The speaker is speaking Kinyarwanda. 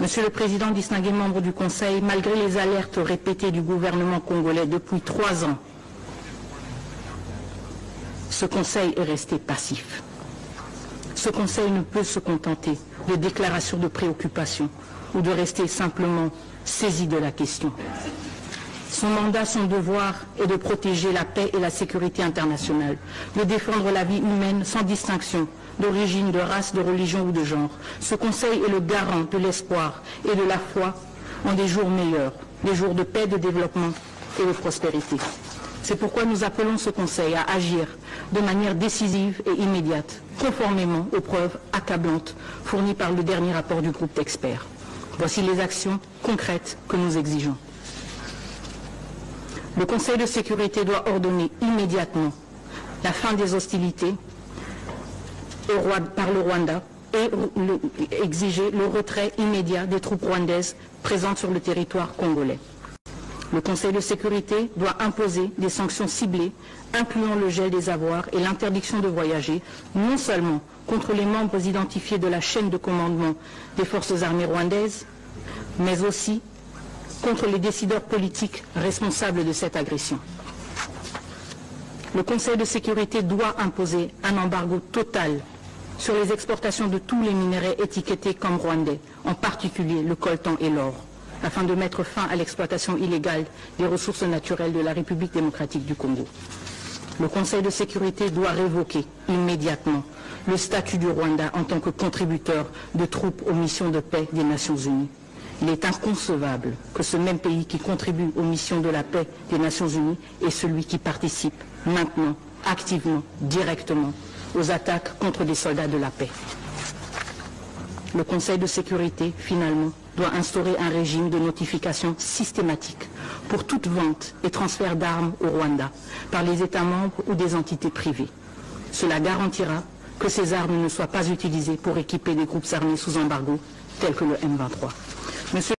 Monsieur le Président, distingués membres du Conseil, malgré les alertes répétées du gouvernement congolais depuis 3 ans, ce Conseil est resté passif. Ce Conseil ne peut se contenter de déclarations de préoccupation ou de rester simplement saisi de la question. Son mandat, son devoir est de protéger la paix et la sécurité internationale, de défendre la vie humaine sans distinction d'origine, de race, de religion ou de genre. Ce Conseil est le garant de l'espoir et de la foi en des jours meilleurs, des jours de paix, de développement et de prospérité. C'est pourquoi nous appelons ce Conseil à agir de manière décisive et immédiate, conformément aux preuves accablantes fournies par le dernier rapport du groupe d'experts. Voici les actions concrètes que nous exigeons. Le Conseil de sécurité doit ordonner immédiatement la fin des hostilités par le Rwanda et exiger le retrait immédiat des troupes rwandaises présentes sur le territoire congolais. Le Conseil de sécurité doit imposer des sanctions ciblées, incluant le gel des avoirs et l'interdiction de voyager, non seulement contre les membres identifiés de la chaîne de commandement des forces armées rwandaises, mais aussi contre les décideurs politiques responsables de cette agression. Le Conseil de sécurité doit imposer un embargo total sur les exportations de tous les minerais étiquetés comme rwandais, en particulier le coltan et l'or, afin de mettre fin à l'exploitation illégale des ressources naturelles de la République démocratique du Congo. Le Conseil de sécurité doit révoquer immédiatement le statut du Rwanda en tant que contributeur de troupes aux missions de paix des Nations Unies. Il est inconcevable que ce même pays qui contribue aux missions de la paix des Nations Unies est celui qui participe maintenant, activement, directement, aux attaques contre des soldats de la paix. Le Conseil de sécurité, finalement, doit instaurer un régime de notification systématique pour toute vente et transfert d'armes au Rwanda par les États membres ou des entités privées. Cela garantira que ces armes ne soient pas utilisées pour équiper des groupes armés sous embargo tels que le M23. Monsieur